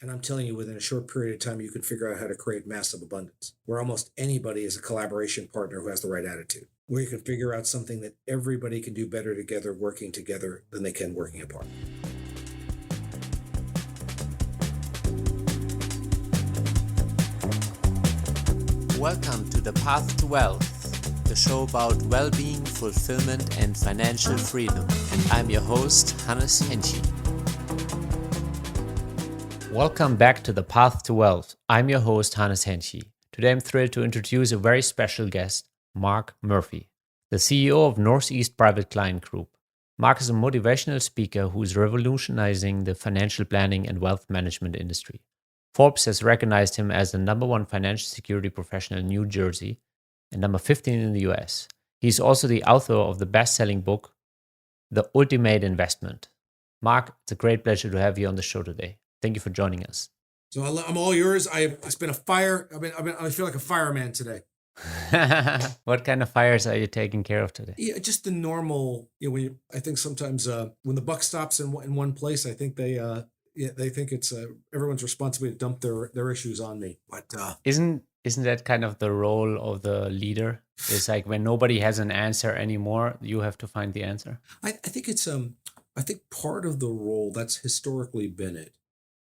And I'm telling you, within a short period of time, you can figure out how to create massive abundance, where almost anybody is a collaboration partner who has the right attitude, where you can figure out something that everybody can do better together, working together than they can working apart. Welcome to The Path to Wealth, the show about well-being, fulfillment, and financial freedom. And I'm your host, Hennche. Welcome back to The Path to Wealth. I'm your host, Hennche. Today I'm thrilled to introduce a very special guest, Mark Murphy, the CEO of Northeast Private Client Group. Mark is a motivational speaker who is revolutionizing the financial planning and wealth management industry. Forbes has recognized him as the #1 financial security professional in New Jersey and number 15 in the US. He's also the author of the best-selling book, The Ultimate Investment. Mark, it's a great pleasure to have you on the show today. Thank you for joining us. So I'm all yours. It's been a fire. I feel like a fireman today. What kind of fires are you taking care of today? Yeah, just the normal. I think sometimes when the buck stops in one place, I think they think it's everyone's responsibility to dump their issues on me. But isn't that kind of the role of the leader? It's like when nobody has an answer anymore, you have to find the answer. I think it's I think part of the role that's historically been it.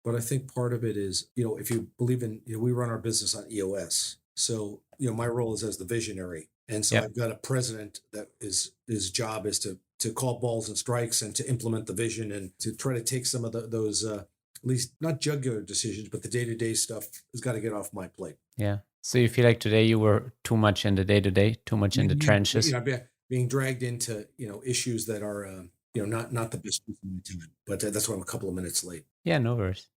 But I think part of it is, if you believe in, we run our business on EOS. So, my role is as the visionary. And so I've got a president that his job is to call balls and strikes and to implement the vision and to try to take some of those, at least not jugular decisions, but the day-to-day stuff has got to get off my plate. Yeah. So you feel like today you were too much in the day-to-day, too much in the trenches? Being dragged into, issues that are, not the best use of my time. But that's why I'm a couple of minutes late. Yeah, no worries.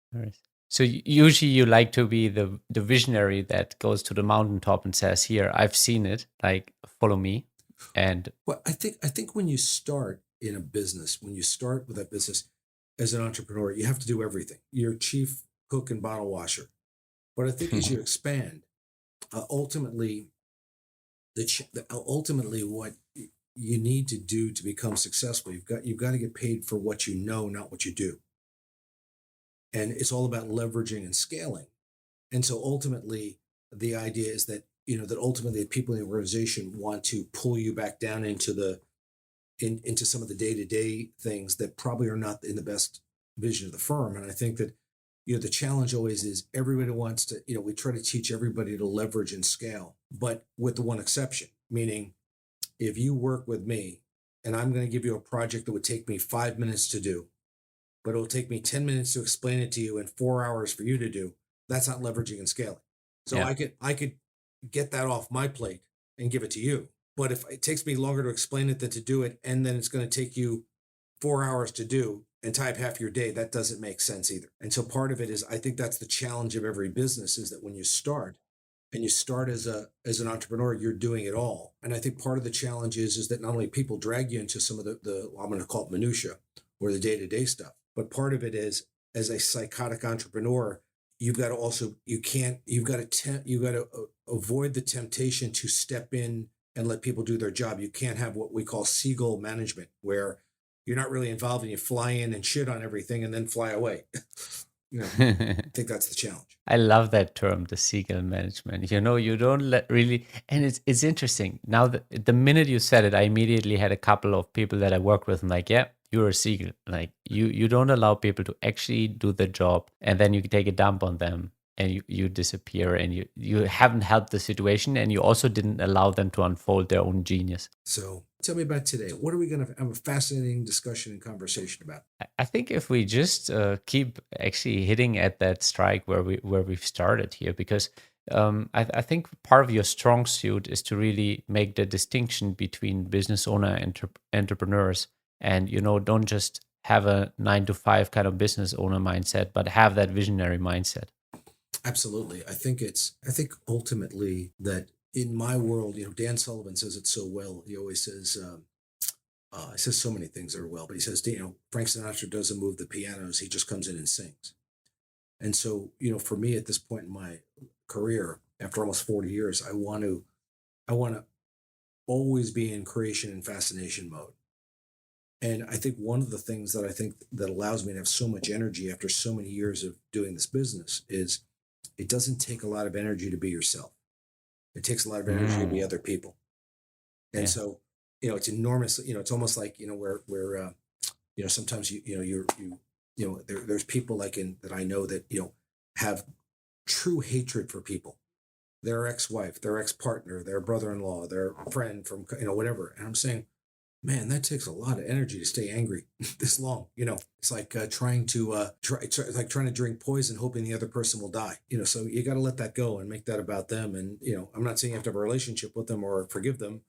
So usually you like to be the visionary that goes to the mountaintop and says, "Here, I've seen it. Like, follow me." And well, I think when you start in a business, when you start with that business as an entrepreneur, you have to do everything. You're chief cook and bottle washer. But I think as you expand, ultimately what you need to do to become successful, you've got to get paid for what you know, not what you do. And it's all about leveraging and scaling. And so ultimately, the idea is that, that ultimately the people in the organization want to pull you back down into some of the day-to-day things that probably are not in the best vision of the firm. And I think that, the challenge always is everybody wants to, we try to teach everybody to leverage and scale, but with the one exception, meaning if you work with me and I'm going to give you a project that would take me 5 minutes to do, but it'll take me 10 minutes to explain it to you and 4 hours for you to do, that's not leveraging and scaling. So I could get that off my plate and give it to you. But if it takes me longer to explain it than to do it, and then it's going to take you 4 hours to do and tie up half your day, that doesn't make sense either. And so part of it is, I think that's the challenge of every business, is that when you start, and you start as an entrepreneur, you're doing it all. And I think part of the challenge is that not only people drag you into some of the I'm going to call it minutia or the day-to-day stuff, but part of it is, as a psychotic entrepreneur, you've got to avoid the temptation to step in and let people do their job. You can't have what we call seagull management, where you're not really involved and you fly in and shit on everything and then fly away. I think that's the challenge. I love that term, the seagull management. You don't really, and it's interesting. Now, the minute you said it, I immediately had a couple of people that I work with. I'm like, yeah, you're a seagull. Like you don't allow people to actually do the job, and then you take a dump on them and you disappear, and you haven't helped the situation, and you also didn't allow them to unfold their own genius. So tell me about today. What are we going to have a fascinating discussion and conversation about? I think if we just keep actually hitting at that strike where we've started here, because I think part of your strong suit is to really make the distinction between business owner and entrepreneurs, and don't just have a 9-to-5 kind of business owner mindset, but have that visionary mindset. Absolutely. I think ultimately that in my world, Dan Sullivan says it so well. He always says, he says so many things that are well, but he says, Frank Sinatra doesn't move the pianos. He just comes in and sings. And so, for me at this point in my career, after almost 40 years, I want to always be in creation and fascination mode. And I think one of the things that I think that allows me to have so much energy after so many years of doing this business is it doesn't take a lot of energy to be yourself. It takes a lot of energy to be other people. And Yeah. so, it's enormous, it's almost like, where sometimes there's people like that I know that, have true hatred for people, their ex-wife, their ex-partner, their brother-in-law, their friend from, whatever. And I'm saying, man, that takes a lot of energy to stay angry this long. It's like trying to it's like trying to drink poison, hoping the other person will die. So you got to let that go and make that about them. And I'm not saying you have to have a relationship with them or forgive them,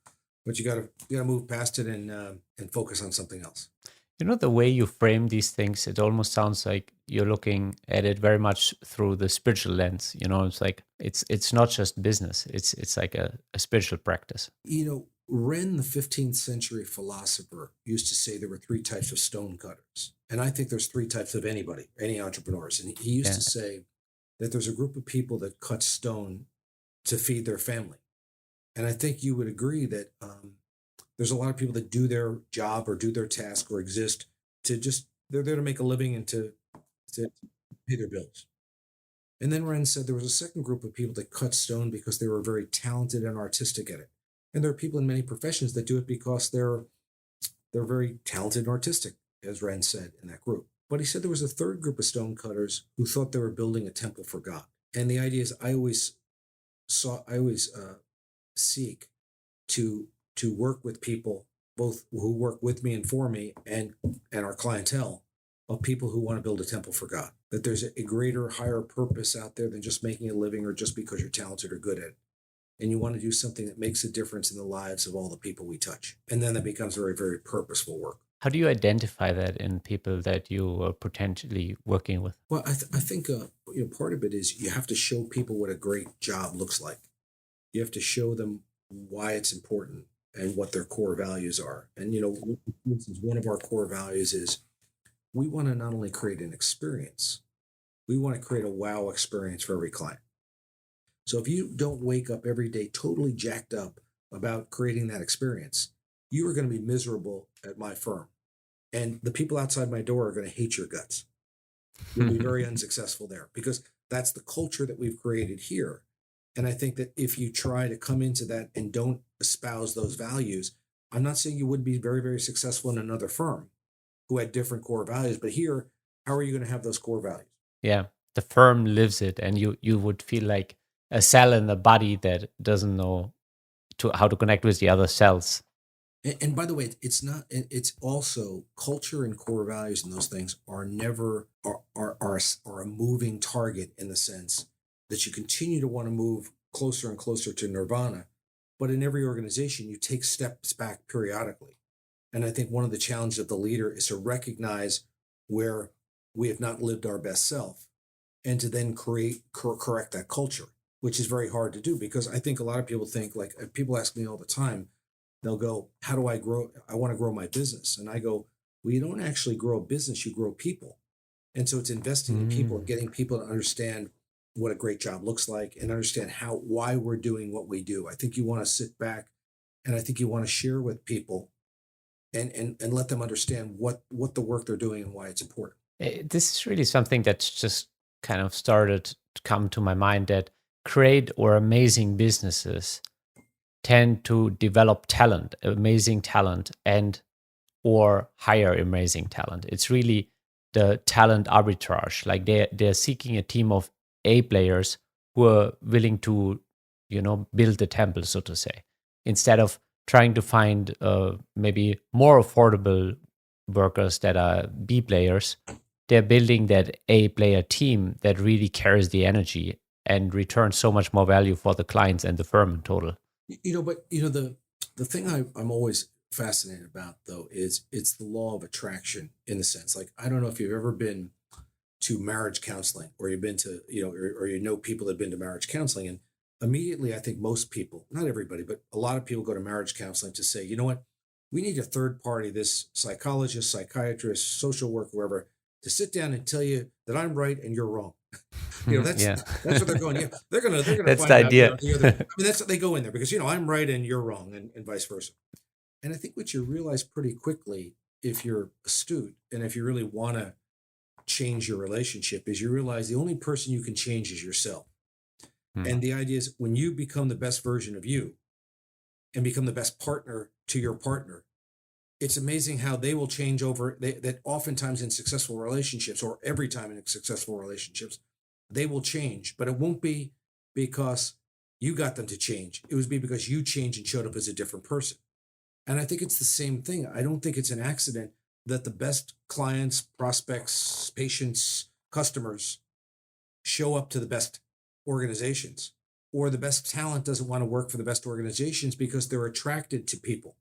but you got to move past it and focus on something else. The way you frame these things, it almost sounds like you're looking at it very much through the spiritual lens. It's like it's not just business. It's like a spiritual practice. Ren, the 15th century philosopher, used to say there were three types of stone cutters. And I think there's three types of any entrepreneurs. And he used to say that there's a group of people that cut stone to feed their family. And I think you would agree that there's a lot of people that do their job or do their task or exist they're there to make a living and to pay their bills. And then Ren said there was a second group of people that cut stone because they were very talented and artistic at it. And there are people in many professions that do it because they're very talented and artistic, as Ren said in that group. But he said there was a third group of stone cutters who thought they were building a temple for God. And the idea is I always seek to work with people, both who work with me and for me and our clientele, of people who want to build a temple for God. That there's a greater, higher purpose out there than just making a living or just because you're talented or good at it. And you want to do something that makes a difference in the lives of all the people we touch. And then that becomes very, very purposeful work. How do you identify that in people that you are potentially working with? Well, I think part of it is you have to show people what a great job looks like. You have to show them why it's important and what their core values are. And, for instance, one of our core values is we want to not only create an experience, we want to create a wow experience for every client. So if you don't wake up every day totally jacked up about creating that experience, you are going to be miserable at my firm. And the people outside my door are going to hate your guts. You'll be very unsuccessful there because that's the culture that we've created here. And I think that if you try to come into that and don't espouse those values, I'm not saying you would be very, very successful in another firm who had different core values, but here, how are you going to have those core values? Yeah, the firm lives it, and you would feel like a cell in the body that doesn't know how to connect with the other cells. And by the way, it's also culture and core values and those things are never are a moving target in the sense that you continue to want to move closer and closer to nirvana. But in every organization, you take steps back periodically. And I think one of the challenges of the leader is to recognize where we have not lived our best self and to then correct that culture, which is very hard to do because I think a lot of people think, like people ask me all the time, they'll go, how do I grow? I want to grow my business. And I go, well, you don't actually grow a business, you grow people. And so it's investing in people and getting people to understand what a great job looks like and understand why we're doing what we do. I think you want to sit back and I think you want to share with people and let them understand what the work they're doing and why it's important. This is really something that's just kind of started to come to my mind, that great or amazing businesses tend to develop talent, amazing talent, and or hire amazing talent. It's really the talent arbitrage. Like they're seeking a team of A players who are willing to, build the temple, so to say, instead of trying to find maybe more affordable workers that are B players. They're building that A player team that really carries the energy and returns so much more value for the clients and the firm in total. The thing I'm always fascinated about though is it's the law of attraction in the sense, like, I don't know if you've ever been to marriage counseling or you've been to, or people that have been to marriage counseling. And immediately I think most people, not everybody, but a lot of people go to marriage counseling to say, you know what, we need a third party, this psychologist, psychiatrist, social worker, whoever, to sit down and tell you that I'm right and you're wrong. That's what they're going. Yeah, they're gonna That's find the out. idea. That's what they go in there because I'm right and you're wrong, and vice versa. And I think what you realize pretty quickly if you're astute and if you really want to change your relationship, is you realize the only person you can change is yourself. Hmm. And the idea is when you become the best version of you and become the best partner to your partner, it's amazing how they will change over that oftentimes in successful relationships, or every time in successful relationships, they will change, but it won't be because you got them to change. It was be because you changed and showed up as a different person. And I think it's the same thing. I don't think it's an accident that the best clients, prospects, patients, customers show up to the best organizations, or the best talent doesn't want to work for the best organizations because they're attracted to people.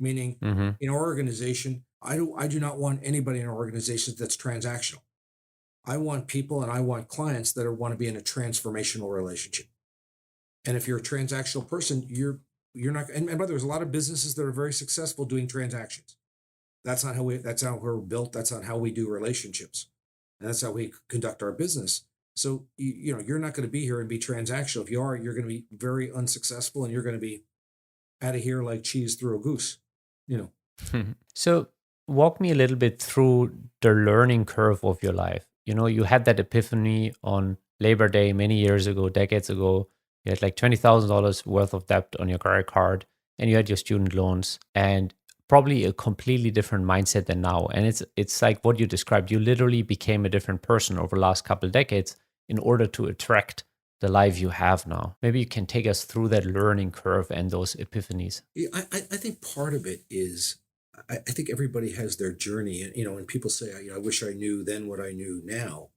Meaning, Hmm. in our organization, I do not want anybody in our organization that's transactional. I want people and I want clients that want to be in a transformational relationship. And if you're a transactional person, you're not. And by the way, there's a lot of businesses that are very successful doing transactions. That's not how we. That's not how we're built. That's not how we do relationships, and that's how we conduct our business. So you're not going to be here and be transactional. If you are, you're going to be very unsuccessful, and you're going to be out of here like cheese through a goose. You know. So, walk me a little bit through the learning curve of your life. You had that epiphany on Labor Day many years ago, decades ago. You had like $20,000 worth of debt on your credit card, and you had your student loans, and probably a completely different mindset than now. And it's like what you described. You literally became a different person over the last couple of decades in order to attract the life you have now. Maybe you can take us through that learning curve and those epiphanies. Yeah, I think part of it is I think everybody has their journey, and when people say, I wish I knew then what I knew now.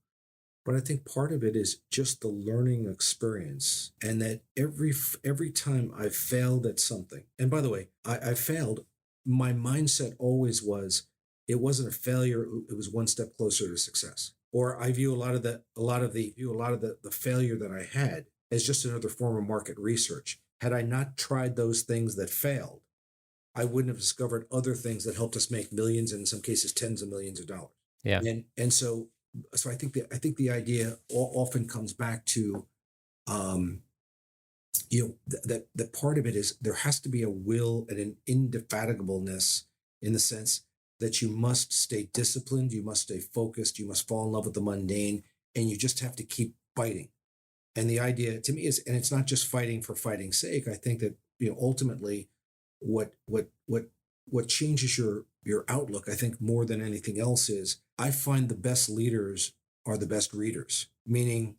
But I think part of it is just the learning experience, and that every time I've failed at something, and by the way, I failed. My mindset always was it wasn't a failure; it was one step closer to success. Or I view a lot of the failure that I had as just another form of market research. Had I not tried those things that failed, I wouldn't have discovered other things that helped us make millions, and in some cases tens of millions of dollars. Yeah. And so I think the idea often comes back to um, that part of it is there has to be a will and an indefatigableness, in the sense that you must stay disciplined, you must stay focused, you must fall in love with the mundane, and you just have to keep fighting. And the idea to me is, and it's not just fighting for fighting's sake. I think that ultimately, what what what what changes your outlook, I think, more than anything else, is I find the best leaders are the best readers. Meaning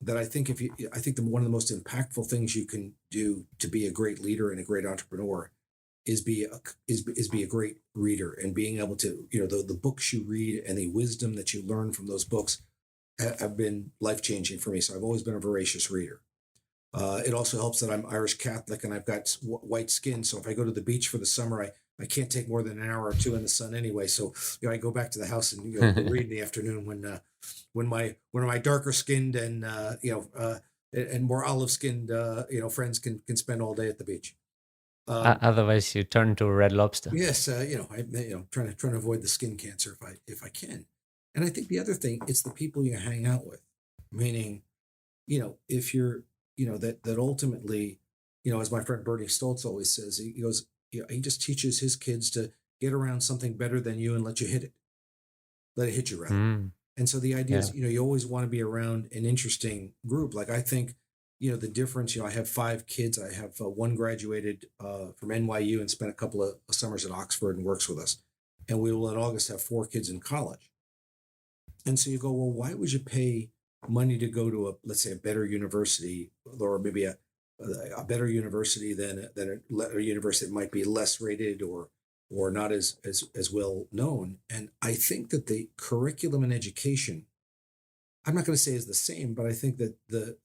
that I think one of the most impactful things you can do to be a great leader and a great entrepreneur is be a great reader, and being able to the books you read and the wisdom that you learn from those books have been life changing for me. So I've always been a voracious reader. It also helps that I'm Irish Catholic and I've got white skin. So if I go to the beach for the summer, I can't take more than an hour or two in the sun anyway. So I go back to the house and go read in the afternoon when my darker skinned and and more olive skinned friends can spend all day at the beach. Otherwise, you turn into a red lobster. Yes, trying to avoid the skin cancer if I can. And I think the other thing, it's the people you hang out with. Meaning, if you're, that ultimately, as my friend Bernie Stoltz always says, he goes, he just teaches his kids to get around something better than you and let it hit you rather. Mm, And so the idea yeah. is, you always want to be around an interesting group. Like I think, the difference, I have 5 kids. I have one graduated from NYU and spent a couple of summers at Oxford and works with us. And we will in August have 4 kids in college. And so you go, well, why would you pay money to go to let's say a better university, or maybe a better university than a university that might be less rated or not as well known? And I think that the curriculum in education, I'm not going to say is the same, but I think that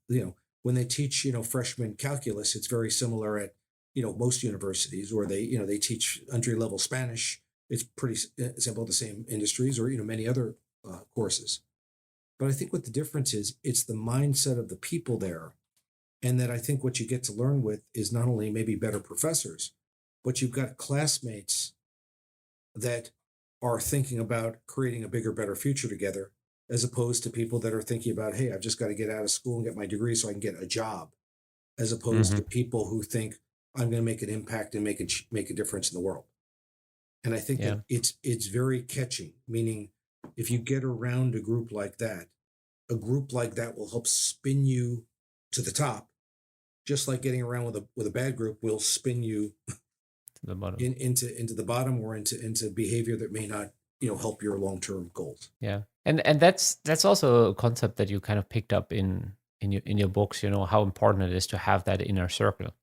when they teach freshman calculus, it's very similar at most universities, or they teach entry level Spanish. It's pretty simple, the same industries, or many other courses. But I think what the difference is, it's the mindset of the people there. And that I think what you get to learn with is not only maybe better professors, but you've got classmates that are thinking about creating a bigger, better future together, as opposed to people that are thinking about, hey, I've just got to get out of school and get my degree so I can get a job, as opposed Hmm. to people who think I'm going to make an impact and make a difference in the world. And I think Yeah. that it's very catching, meaning if you get around a group like that, will help spin you to the top, just like getting around with a bad group will spin you To the bottom. into the bottom or into behavior that may not, help your long-term goals. Yeah. And that's also a concept that you kind of picked up in your books, how important it is to have that inner circle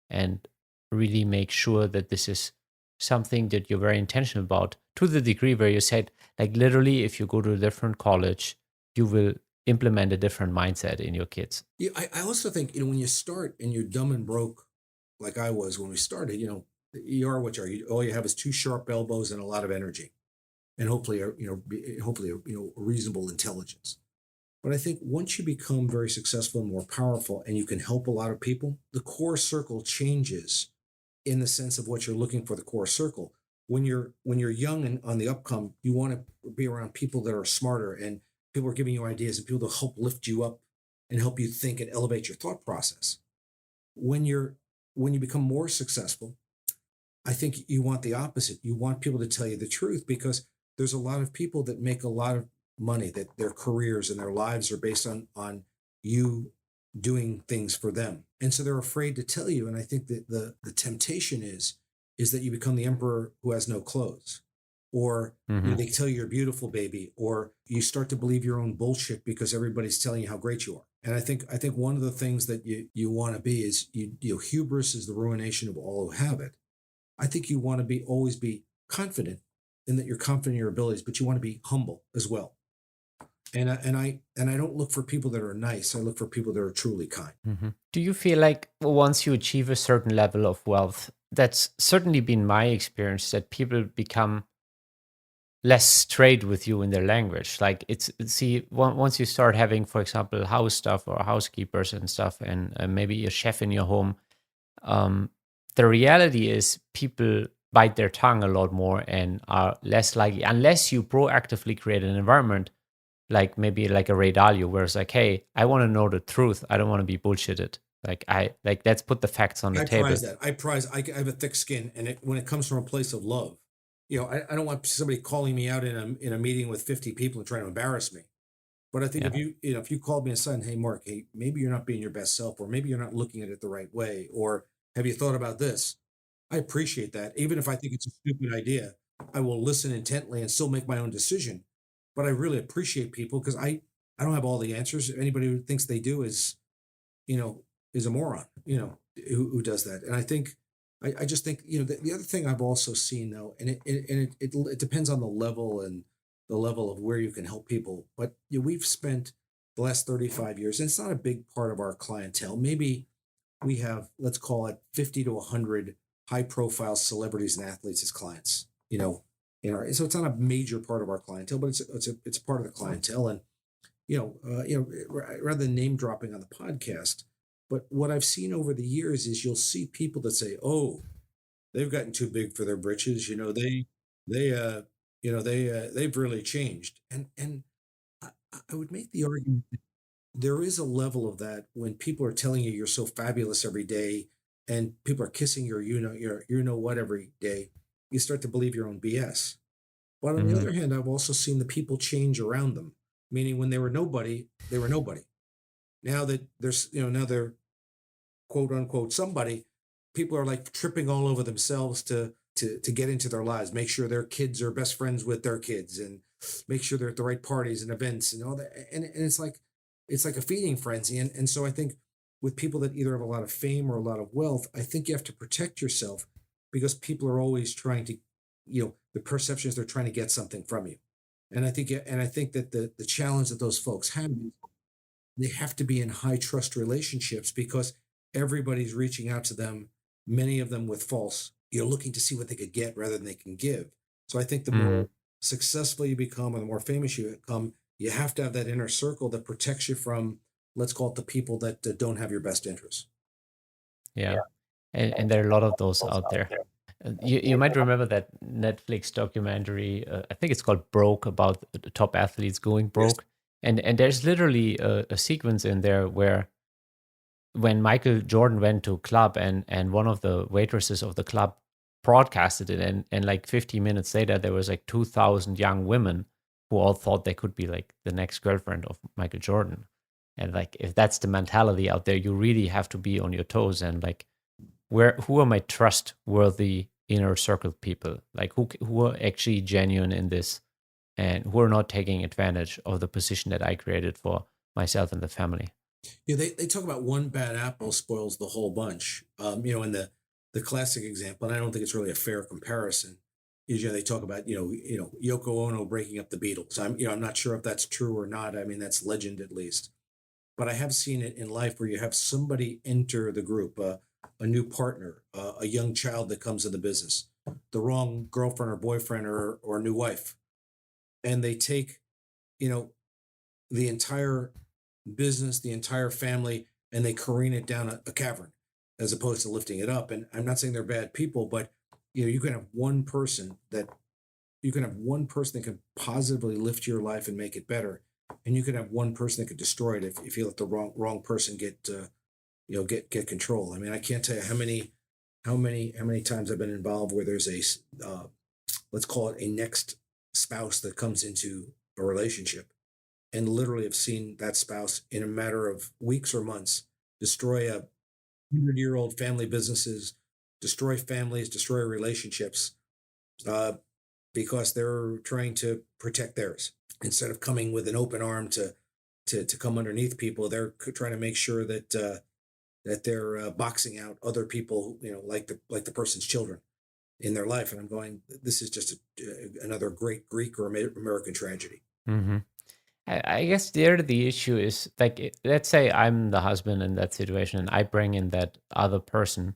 and really make sure that this is something that you're very intentional about, to the degree where you said, like, literally, if you go to a different college, you will implement a different mindset in your kids. Yeah, I also think, when you start and you're dumb and broke, like I was when we started, you are what you are. All you have is two sharp elbows and a lot of energy, and hopefully, a reasonable intelligence. But I think once you become very successful and more powerful, and you can help a lot of people, the core circle changes in the sense of what you're looking for. The core circle. When you're young and on the upcome, you want to be around people that are smarter, and people are giving you ideas, and people to help lift you up and help you think and elevate your thought process. When you're when you become more successful, I think you want the opposite. You want people to tell you the truth, because there's a lot of people that make a lot of money, that their careers and their lives are based on you doing things for them. And so they're afraid to tell you. And I think that the temptation is that you become the emperor who has no clothes. Or they tell you you're beautiful, baby, or you start to believe your own bullshit because everybody's telling you how great you are. And I think one of the things that you want to be is, hubris is the ruination of all who have it. I think you want to always be confident, in that you're confident in your abilities, but you want to be humble as well. And I don't look for people that are nice. I look for people that are truly kind. Do you feel like once you achieve a certain level of wealth, that's certainly been my experience, that people become less straight with you in their language? Like, once you start having, for example, house stuff or housekeepers and stuff, and maybe a chef in your home, the reality is people bite their tongue a lot more and are less likely, unless you proactively create an environment like maybe like a Ray Dalio, where it's like, hey, I want to know the truth. I don't want to be bullshitted. Let's put the facts on the I table. prize that. I have a thick skin, and when it comes from a place of love, I don't want somebody calling me out in a meeting with 50 people and trying to embarrass me. But I think if you called me and said, hey, Mark, hey, maybe you're not being your best self, or maybe you're not looking at it the right way, or have you thought about this? I appreciate that. Even if I think it's a stupid idea, I will listen intently and still make my own decision. But I really appreciate people, because I don't have all the answers. Anybody who thinks they do you know, is a moron, who does that. And I think, I just think, the other thing I've also seen, though, and it depends on the level and the level of where you can help people. But we've spent the last 35 years, and it's not a big part of our clientele. Maybe we have, let's call it 50 to 100 high profile celebrities and athletes as clients, so it's not a major part of our clientele, but it's a part of the clientele. And, rather than name dropping on the podcast, but what I've seen over the years is you'll see people that say, oh, they've gotten too big for their britches. They've really changed. And I would make the argument that there is a level of that when people are telling you you're so fabulous every day, and people are kissing your, what every day. You start to believe your own BS. But on the other hand, I've also seen the people change around them, meaning when they were nobody, they were nobody. Now that now they're quote unquote somebody, people are like tripping all over themselves to get into their lives, make sure their kids are best friends with their kids, and make sure they're at the right parties and events and all that. And it's like a feeding frenzy. And so I think with people that either have a lot of fame or a lot of wealth, I think you have to protect yourself, because people are always trying to, the perception is they're trying to get something from you. And I think that the challenge that those folks have, they have to be in high trust relationships, because everybody's reaching out to them, many of them with false, looking to see what they could get rather than they can give. So I think the more successful you become, or the more famous you become, you have to have that inner circle that protects you from, let's call it, the people that don't have your best interests. Yeah. And there are a lot of those out there. You might remember that Netflix documentary, I think it's called Broke, about the top athletes going broke. Yes. And there's literally a sequence in there where, when Michael Jordan went to a club, and one of the waitresses of the club broadcasted it, and like 15 minutes later, there was like 2,000 young women who all thought they could be like the next girlfriend of Michael Jordan. And like, if that's the mentality out there, you really have to be on your toes. And like, who are my trustworthy inner circle people? Like, who are actually genuine in this, and who are not taking advantage of the position that I created for myself and the family? Yeah, they talk about one bad apple spoils the whole bunch. In the classic example, and I don't think it's really a fair comparison. Is, they talk about Yoko Ono breaking up the Beatles. I'm not sure if that's true or not. I mean, that's legend at least. But I have seen it in life where you have somebody enter the group, a new partner, a young child that comes in the business, the wrong girlfriend or boyfriend or new wife, and they take, you know, the entire business, the entire family, and they careen it down a cavern as opposed to lifting it up. And I'm not saying they're bad people, but you can have one person that can positively lift your life and make it better, and you can have one person that could destroy it if you let the wrong person get control. I mean, I can't tell you how many times I've been involved where there's let's call it a next spouse that comes into a relationship, and literally have seen that spouse in a matter of weeks or months destroy 100-year-old family businesses, destroy families, destroy relationships, because they're trying to protect theirs instead of coming with an open arm to come underneath people. They're trying to make sure that they're boxing out other people, like the person's children in their life. And I'm going, this is just another great Greek or American tragedy. Mm-hmm. I guess there the issue is like, let's say I'm the husband in that situation and I bring in that other person,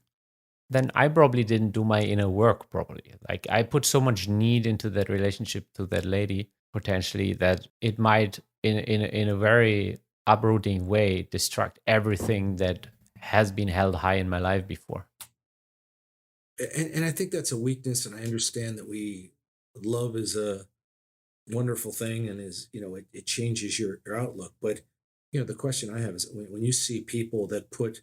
then I probably didn't do my inner work properly. Like, I put so much need into that relationship to that lady potentially that it might in a very uprooting way destruct everything that has been held high in my life before. And I think that's a weakness, and I understand that love is a wonderful thing, and it changes your outlook. But the question I have is, when you see people that put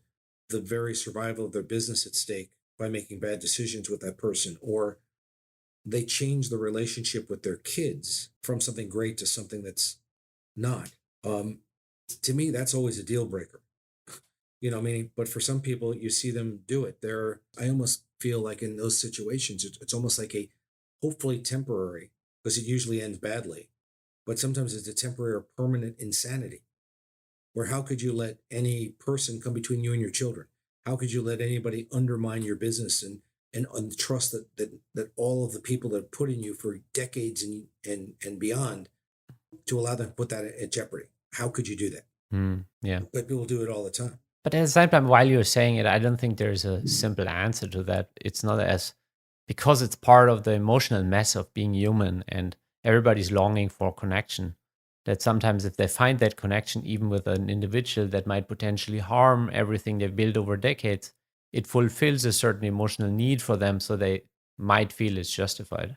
the very survival of their business at stake by making bad decisions with that person, or they change the relationship with their kids from something great to something that's not, to me, that's always a deal breaker. Meaning, but for some people, you see them do it. I almost feel like in those situations, it's almost like a hopefully temporary, because it usually ends badly, but sometimes it's a temporary or permanent insanity. Where how could you let any person come between you and your children? How could you let anybody undermine your business and trust that all of the people that put in you for decades and beyond, to allow them to put that at jeopardy? How could you do that? Yeah. But people do it all the time. But at the same time, while you're saying it, I don't think there's a simple answer to that. It's not as, because it's part of the emotional mess of being human and everybody's longing for connection, that sometimes if they find that connection, even with an individual that might potentially harm everything they've built over decades, it fulfills a certain emotional need for them, so they might feel it's justified.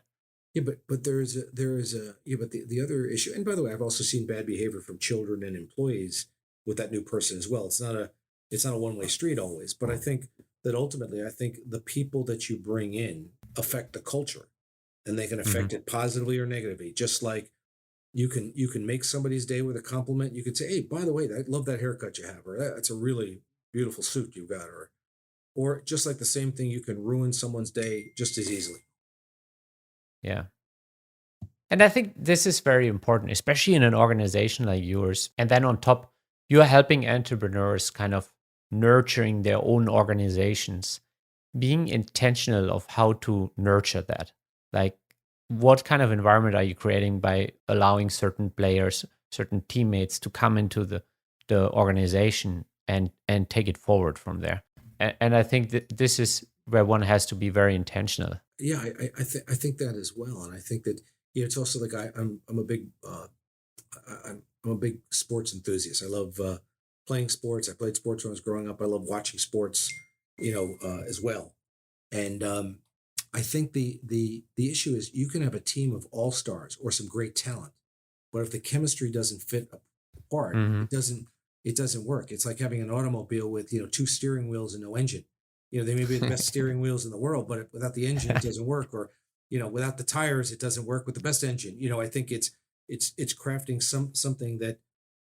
Yeah, but there is but the other issue, and by the way, I've also seen bad behavior from children and employees with that new person as well. It's not a one-way street always, but I think that ultimately, the people that you bring in affect the culture, and they can affect it positively or negatively. Just like you can make somebody's day with a compliment. You could say, "Hey, by the way, I love that haircut you have," or "That's a really beautiful suit you've got," or just like the same thing, you can ruin someone's day just as easily. Yeah. And I think this is very important, especially in an organization like yours. And then on top, you're helping entrepreneurs kind of nurturing their own organizations, being intentional of how to nurture that. Like, what kind of environment are you creating by allowing certain players, certain teammates to come into the organization and take it forward from there? And I think that this is where one has to be very intentional. Yeah, I think that as well, and I think that it's also like I'm a big I'm a big sports enthusiast. I love playing sports. I played sports when I was growing up. I love watching sports, as well. And I think the issue is, you can have a team of all stars or some great talent, but if the chemistry doesn't fit apart, Mm-hmm. it doesn't work. It's like having an automobile with two steering wheels and no engine. They may be the best steering wheels in the world, but without the engine, it doesn't work. Or, without the tires, it doesn't work with the best engine. I think it's crafting something that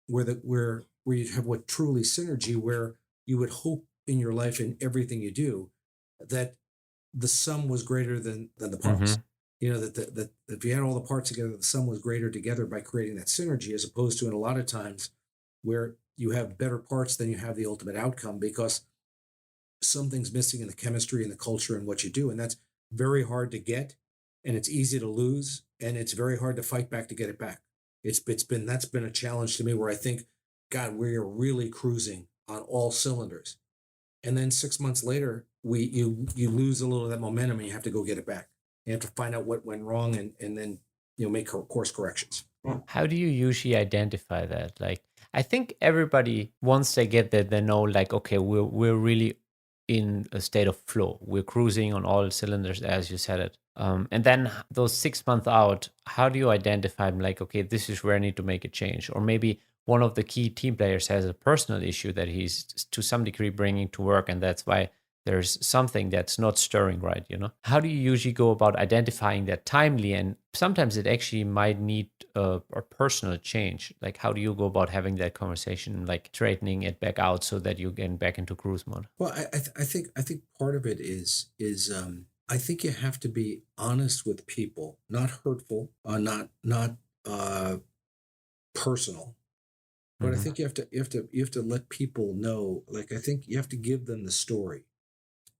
where you have what truly synergy, where you would hope in your life in everything you do that the sum was greater than the parts. That if you had all the parts together, the sum was greater together by creating that synergy, as opposed to in a lot of times where you have better parts than you have the ultimate outcome, because something's missing in the chemistry and the culture and what you do. And that's very hard to get, and it's easy to lose, and it's very hard to fight back to get it back. That's been a challenge to me, where I think, God, we're really cruising on all cylinders. And then 6 months later, you lose a little of that momentum, and you have to go get it back. You have to find out what went wrong, and then make course corrections. How do you usually identify that? Like, I think everybody, once they get there, they know, like, okay, we're really in a state of flow. We're cruising on all cylinders, as you said it. And then those 6 months out, how do you identify, like, okay, this is where I need to make a change? Or maybe one of the key team players has a personal issue that he's to some degree bringing to work, and that's why there's something that's not stirring right. How do you usually go about identifying that timely? And sometimes it actually might need a personal change. Like, how do you go about having that conversation, like straightening it back out so that you get back into cruise mode? Well, I think part of it is I think you have to be honest with people, not hurtful, not personal. But I think you have to let people know. Like, I think you have to give them the story.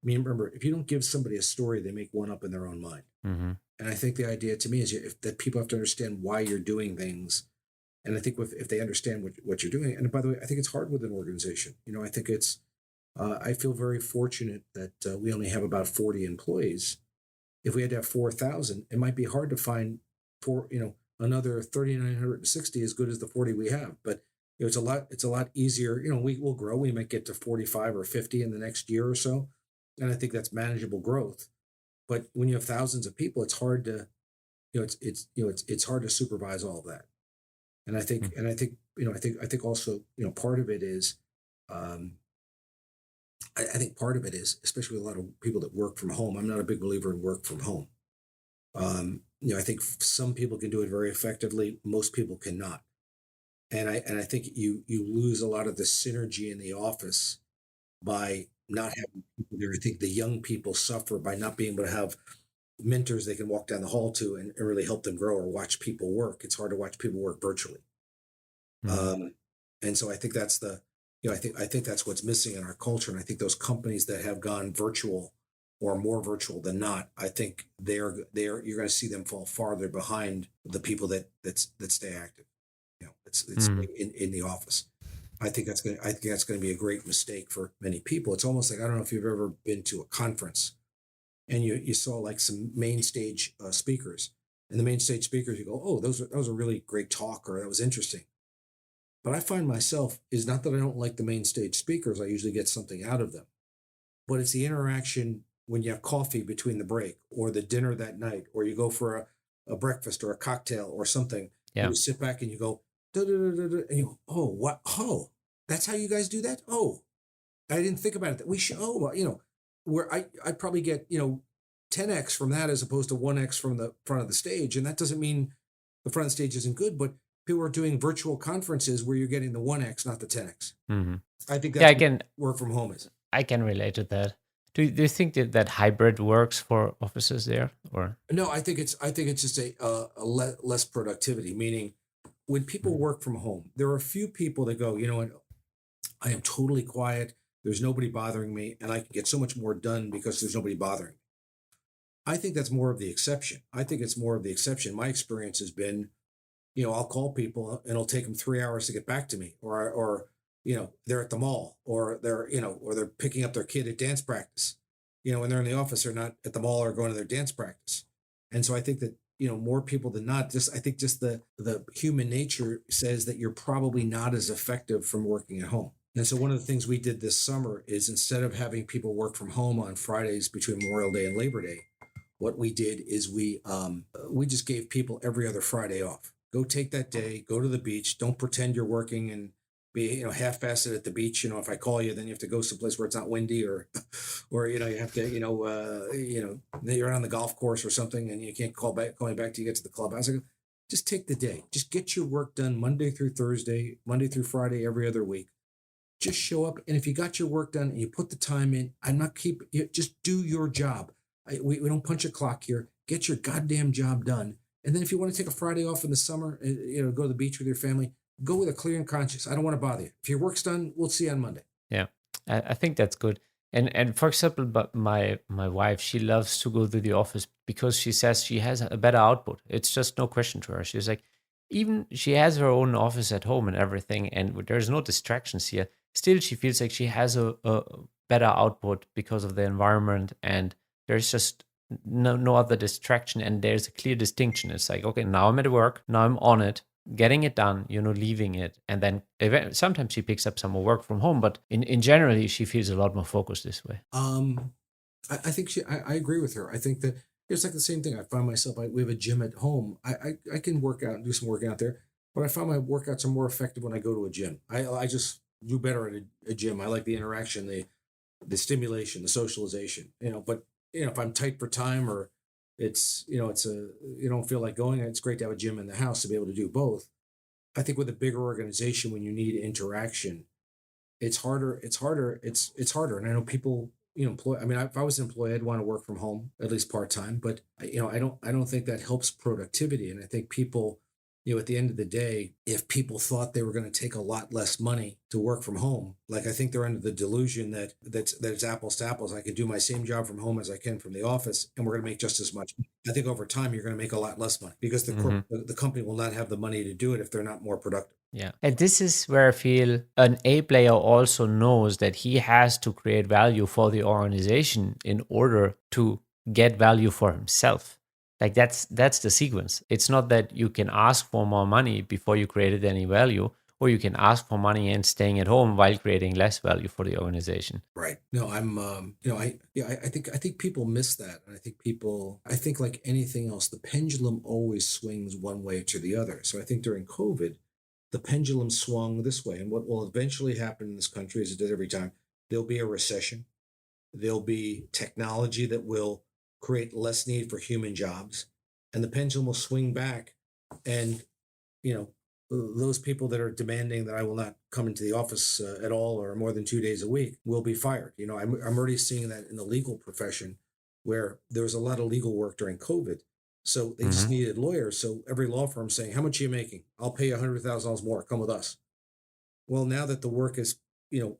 I mean, remember, if you don't give somebody a story, they make one up in their own mind. And I think the idea to me is that people have to understand why you're doing things. And I think if they understand what you're doing, and by the way, I think it's hard with an organization. I think I feel very fortunate that we only have about 40 employees. If we had to have 4,000, it might be hard to find another 3,960 as good as the 40 we have. But it's a lot easier. We will grow. We might get to 45 or 50 in the next year or so. And I think that's manageable growth. But when you have thousands of people, it's hard to, it's hard to supervise all of that. And I think, I think also, part of it is, I think part of it is, especially with a lot of people that work from home. I'm not a big believer in work from home. I think some people can do it very effectively. Most people cannot. And I think you lose a lot of the synergy in the office by not having people there. I think the young people suffer by not being able to have mentors they can walk down the hall to and really help them grow, or watch people work. It's hard to watch people work virtually. And so I think that's I think that's what's missing in our culture. And I think those companies that have gone virtual, or more virtual than not, I think you're going to see them fall farther behind the people that stay active. It's in the office. I think that's going to be a great mistake for many people. It's almost like, I don't know if you've ever been to a conference and you saw like some main stage speakers, and the main stage speakers, you go, oh, that was a really great talk, or that was interesting. But I find myself, is not that I don't like the main stage speakers. I usually get something out of them, but it's the interaction when you have coffee between the break, or the dinner that night, or you go for a breakfast or a cocktail or something. Yeah. You sit back and you go, and you go, oh, what? Oh, that's how you guys do that? Oh, I didn't think about it. That we should, where I'd probably get, 10x from that, as opposed to 1x from the front of the stage. And that doesn't mean the front of the stage isn't good, but people are doing virtual conferences where you're getting the 1x, not the 10x. I think that's what work from home is. I can relate to that. Do you think that hybrid works for offices there, or? No, I think it's just a less productivity, meaning when people work from home, there are a few people that go, I am totally quiet. There's nobody bothering me, and I can get so much more done because there's nobody bothering me. I think that's more of the exception. My experience has been, I'll call people and it'll take them 3 hours to get back to me, or they're at the mall, or they're picking up their kid at dance practice. When they're in the office, they're not at the mall or going to their dance practice. And so I think that, more people than not, I think the human nature says that you're probably not as effective from working at home. And so one of the things we did this summer is, instead of having people work from home on Fridays between Memorial Day and Labor Day, what we did is we just gave people every other Friday off. Go take that day, go to the beach. Don't pretend you're working and be, half-assed at the beach. If I call you, then you have to go someplace where it's not windy, or or you have to, you're on the golf course or something, and you can't call me back till you get to the clubhouse. I go, just take the day. Just get your work done Monday through Thursday, Monday through Friday, every other week. Just show up, and if you got your work done and you put the time in, just do your job. We don't punch a clock here. Get your goddamn job done. And then if you want to take a Friday off in the summer, go to the beach with your family, go with a clear conscience. I don't want to bother you. If your work's done, we'll see you on Monday. Yeah, I think that's good. And for example, but my wife, she loves to go to the office because she says she has a better output. It's just no question to her. She's like, even she has her own office at home and everything, and there's no distractions here. Still, she feels like she has a better output because of the environment, and there's just no other distraction, and there's a clear distinction. It's like, okay, now I'm at work, now I'm on it, getting it done, leaving it. And then sometimes she picks up some more work from home, but in generally, she feels a lot more focused this way. I think I agree with her. I think that it's like the same thing. I find myself, we have a gym at home. I can work out and do some working out there, but I find my workouts are more effective when I go to a gym. I just do better at a gym. I like the interaction, the stimulation, the socialization, but if I'm tight for time, or you don't feel like going, it's great to have a gym in the house to be able to do both. I think with a bigger organization, when you need interaction, it's harder. It's harder. It's harder. And I know people, employ. I mean, if I was an employee, I'd want to work from home at least part time. But I don't think that helps productivity. And I think people, at the end of the day, if people thought they were going to take a lot less money to work from home, like, I think they're under the delusion that it's apples to apples. I can do my same job from home as I can from the office, and we're going to make just as much. I think over time you're going to make a lot less money because the company will not have the money to do it if they're not more productive. Yeah. And this is where I feel an A player also knows that he has to create value for the organization in order to get value for himself. Like that's the sequence. It's not that you can ask for more money before you created any value, or you can ask for money and staying at home while creating less value for the organization. Right. No, I think people miss that. And I think like anything else, the pendulum always swings one way to the other. So I think during COVID, the pendulum swung this way. And what will eventually happen in this country, as it does every time, there'll be a recession. There'll be technology that will create less need for human jobs, and the pendulum will swing back. And, those people that are demanding that I will not come into the office at all or more than 2 days a week will be fired. I'm already seeing that in the legal profession, where there was a lot of legal work during COVID. So they just needed lawyers. So every law firm saying, how much are you making? I'll pay you $100,000 more. Come with us. Well, now that the work is,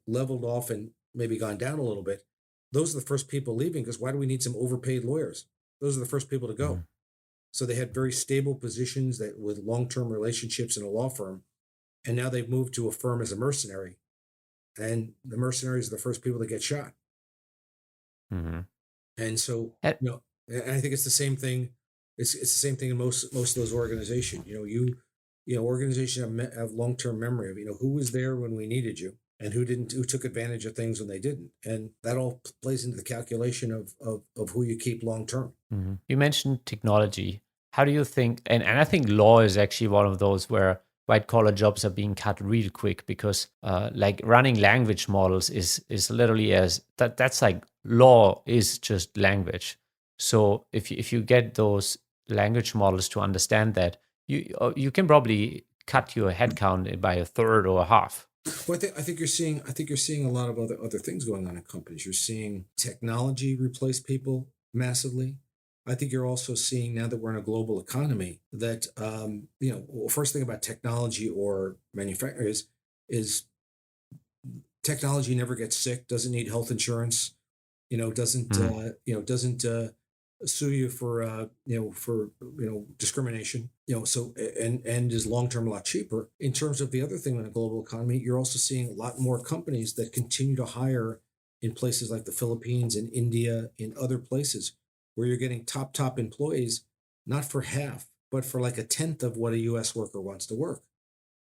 leveled off and maybe gone down a little bit, those are the first people leaving, because why do we need some overpaid lawyers? Those are the first people to go. So they had very stable positions that with long-term relationships in a law firm, and now they've moved to a firm as a mercenary, and the mercenaries are the first people to get shot. And so, and I think it's the same thing. It's the same thing in most of those organizations. Organizations have long-term memory of who was there when we needed you, and who took advantage of things when they didn't. And that all plays into the calculation of who you keep long-term. You mentioned technology. How do you think, and I think law is actually one of those where white collar jobs are being cut real quick, because like running language models is literally that's like law is just language. So if you get those language models to understand that, you can probably cut your headcount by a third or a half. Well, I think you're seeing a lot of other things going on in companies. You're seeing technology replace people massively. I think you're also seeing, now that we're in a global economy, that first thing about technology or manufacturing is technology never gets sick, doesn't need health insurance, doesn't sue you for discrimination, so and is long-term a lot cheaper. In terms of the other thing in a global economy, you're also seeing a lot more companies that continue to hire in places like the Philippines and India, in other places where you're getting top employees, not for half, but for like a tenth of what a US worker wants to work.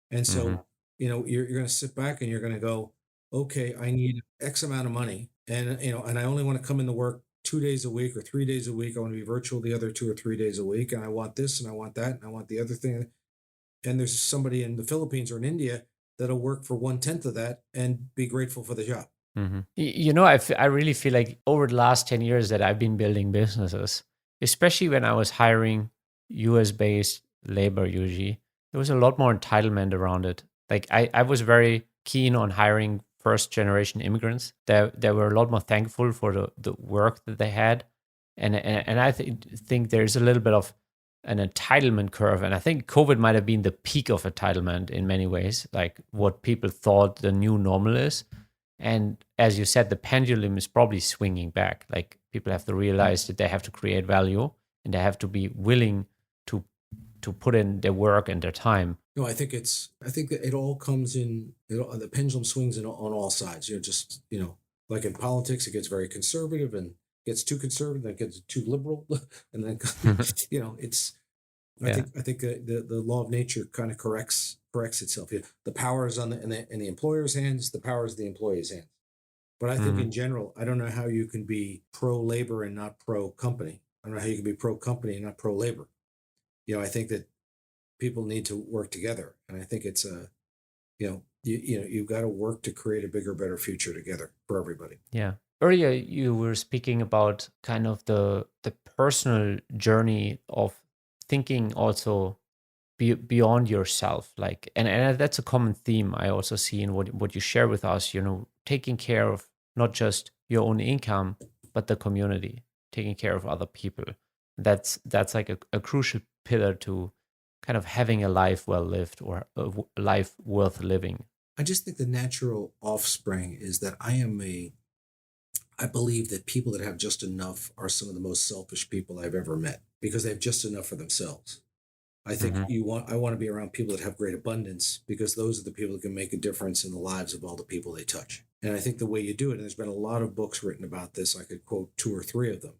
And so, you're going to sit back and you're going to go, okay, I need X amount of money, and and I only want to come into work 2 days a week or 3 days a week. I want to be virtual the other 2 or 3 days a week, and I want this and I want that and I want the other thing. And there's somebody in the Philippines or in India that'll work for 1/10 of that and be grateful for the job. I really feel like over the last 10 years that I've been building businesses, especially when I was hiring US based labor, usually, there was a lot more entitlement around it. Like I was very keen on hiring first generation immigrants. They were a lot more thankful for the work that they had. And I think there's a little bit of an entitlement curve. And I think COVID might have been the peak of entitlement in many ways, like what people thought the new normal is. And as you said, the pendulum is probably swinging back. Like people have to realize that they have to create value and they have to be willing to put in their work and their time. No, I think that it all comes in. The pendulum swings on all sides. Just like in politics, it gets very conservative and gets too conservative, then it gets too liberal, and then it's. Yeah. I think the law of nature kind of corrects itself. The power is in the employer's hands. The power is the employee's hands. But I think in general, I don't know how you can be pro labor and not pro company. I don't know how you can be pro company and not pro labor. I think that people need to work together, and I think it's you've got to work to create a bigger, better future together for everybody. Yeah. Earlier, you were speaking about kind of the personal journey of thinking also beyond yourself, like, and that's a common theme I also see in what you share with us. Taking care of not just your own income, but the community, taking care of other people. That's like a crucial pillar to kind of having a life well lived or a life worth living. I just think the natural offspring is that I believe that people that have just enough are some of the most selfish people I've ever met because they have just enough for themselves. I think I want to be around people that have great abundance because those are the people that can make a difference in the lives of all the people they touch. And I think the way you do it, and there's been a lot of books written about this, I could quote 2 or 3 of them,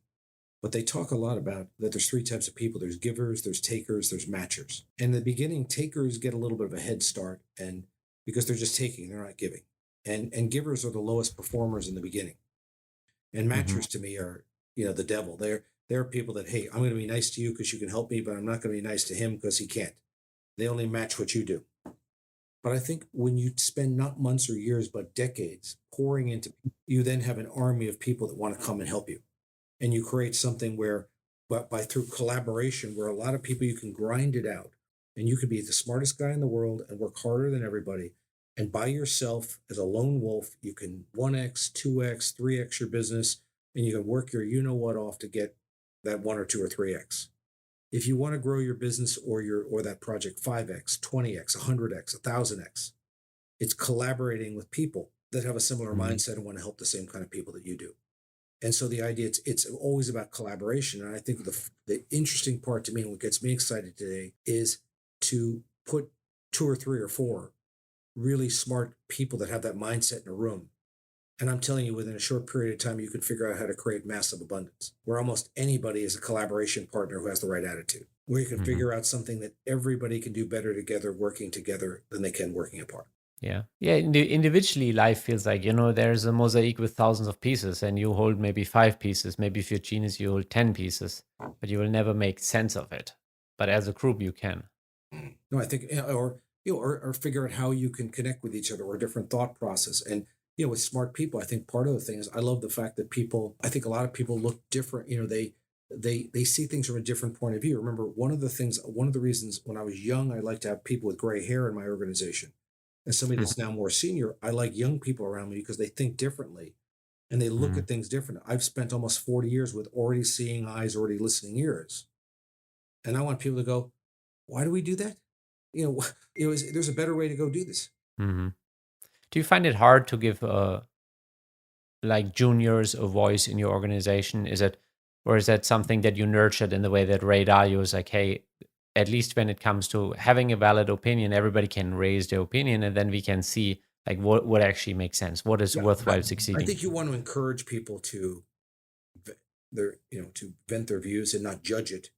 but they talk a lot about that there's 3 types of people. There's givers, there's takers, there's matchers. In the beginning, takers get a little bit of a head start and because they're just taking, they're not giving. And givers are the lowest performers in the beginning. And matchers to me are, the devil. They're people that, hey, I'm going to be nice to you because you can help me, but I'm not going to be nice to him because he can't. They only match what you do. But I think when you spend not months or years, but decades pouring into, you then have an army of people that want to come and help you. And you create something where, but through collaboration, where a lot of people, you can grind it out and you could be the smartest guy in the world and work harder than everybody. And by yourself as a lone wolf, you can 1x, 2x, 3x your business, and you can work your what off to get that 1 or 2 or 3x. If you want to grow your business or that project 5x, 20x, 100x, 1000x, it's collaborating with people that have a similar mindset and want to help the same kind of people that you do. And so the idea, it's always about collaboration. And I think the interesting part to me, and what gets me excited today, is to put 2 or 3 or 4 really smart people that have that mindset in a room. And I'm telling you, within a short period of time, you can figure out how to create massive abundance, where almost anybody is a collaboration partner who has the right attitude, where you can figure out something that everybody can do better together, working together than they can working apart. Yeah. Individually, life feels like, there's a mosaic with thousands of pieces and you hold maybe 5 pieces. Maybe if you're genius, you hold 10 pieces, but you will never make sense of it. But as a group, you can. No, I think, or figure out how you can connect with each other or a different thought process. And, with smart people, I think part of the thing is I love the fact that I think a lot of people look different. They see things from a different point of view. Remember, one of the reasons when I was young, I liked to have people with gray hair in my organization. As somebody that's now more senior, I like young people around me because they think differently and they look at things different. I've spent almost 40 years with already seeing eyes, already listening ears. And I want people to go, why do we do that? There's a better way to go do this. Do you find it hard to give like juniors a voice in your organization? Is that something that you nurtured in the way that Ray Dalio is like, hey, at least when it comes to having a valid opinion, everybody can raise their opinion and then we can see like what actually makes sense, what is worthwhile succeeding. I think you want to encourage people to vent their views and not judge it.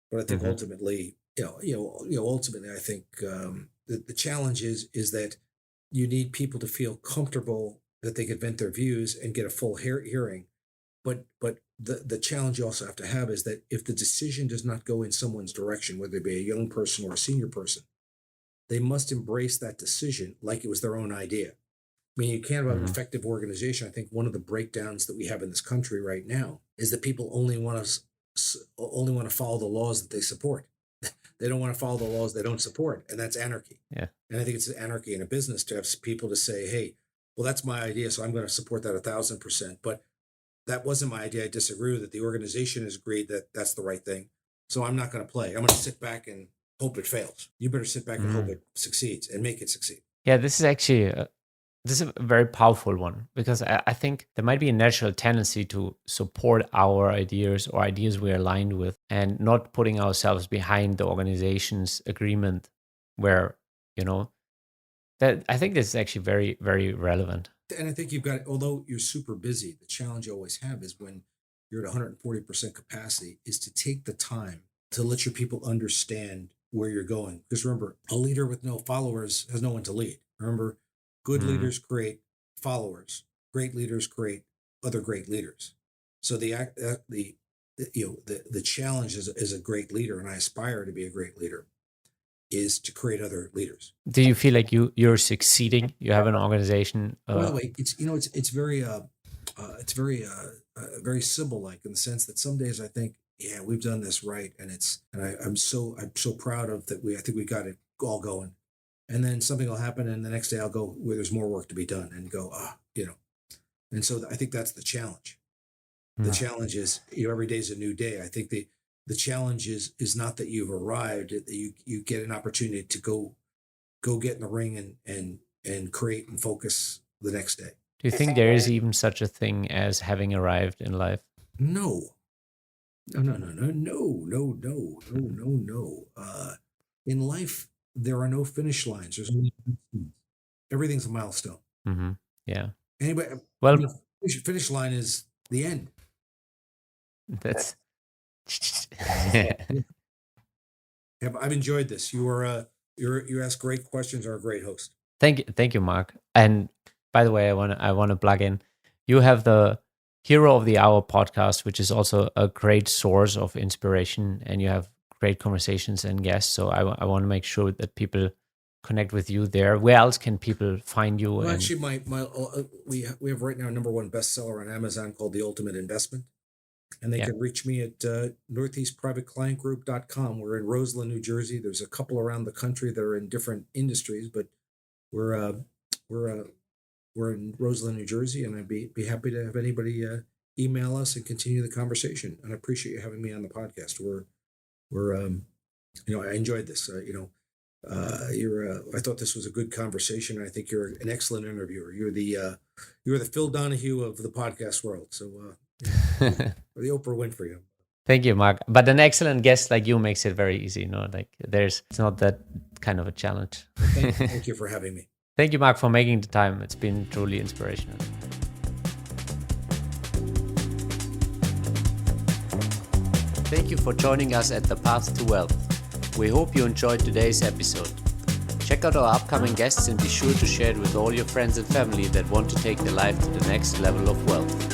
But I think ultimately, ultimately, I think the challenge is that you need people to feel comfortable that they can vent their views and get a full hearing. But the challenge you also have to have is that if the decision does not go in someone's direction, whether it be a young person or a senior person, they must embrace that decision like it was their own idea. I mean, you can't have an effective organization. I think one of the breakdowns that we have in this country right now is that people only want to follow the laws that they support. They don't want to follow the laws they don't support, and that's anarchy. Yeah. And I think it's anarchy in a business to have people to say, "Hey, well, that's my idea, so I'm going to support that 1,000%." But that wasn't my idea. I disagree with it. The organization has agreed that that's the right thing, so I'm not going to play. I'm going to sit back and hope it fails. You better sit back and hope it succeeds and make it succeed. Yeah, this is actually this is a very powerful one, because I think there might be a natural tendency to support our ideas or ideas we're aligned with, and not putting ourselves behind the organization's agreement, where, that I think this is actually very, very relevant. And I think you've got, although you're super busy, the challenge you always have is when you're at 140% capacity is to take the time to let your people understand where you're going. Because remember, a leader with no followers has no one to lead. Remember, good leaders create followers. Great leaders create other great leaders. So the challenge as a great leader, and I aspire to be a great leader, is to create other leaders. Do you feel like you're succeeding? You have an organization. By the way, it's very very Sybil-like in the sense that some days I think, yeah, we've done this right, and I'm so proud of that. I think we got it all going. And then something will happen, and the next day I'll go where there's more work to be done, and go, And so I think that's the challenge. The challenge is, every day is a new day. I think the challenge is not that you've arrived, that you get an opportunity to go get in the ring and create and focus the next day. Do you think there is even such a thing as having arrived in life? No. In life, there are no finish lines. There's only everything's a milestone. Yeah. Anyway, well, finish line is the end. That's. I've enjoyed this. You ask great questions. Are a great host. Thank you, Mark. And by the way, I want to plug in. You have the Hero of the Hour podcast, which is also a great source of inspiration, and you have great conversations and guests. So I want to make sure that people connect with you there. Where else can people find you? Well, actually, we have right now a #1 bestseller on Amazon called The Ultimate Investment. And they can reach me at northeastprivateclientgroup.com. We're in Roseland, New Jersey. There's a couple around the country that are in different industries, but we're in Roseland, New Jersey, and I'd be happy to have anybody email us and continue the conversation. And I appreciate you having me on the podcast. I enjoyed this. I thought this was a good conversation. I think you're an excellent interviewer. You're the Phil Donahue of the podcast world. So. Or the Oprah Winfrey. Thank you, Mark. But an excellent guest like you makes it very easy. It's not that kind of a challenge. Thank you for having me. Thank you, Mark, for making the time. It's been truly inspirational. Thank you for joining us at The Path to Wealth. We hope you enjoyed today's episode. Check out our upcoming guests and be sure to share it with all your friends and family that want to take their life to the next level of wealth.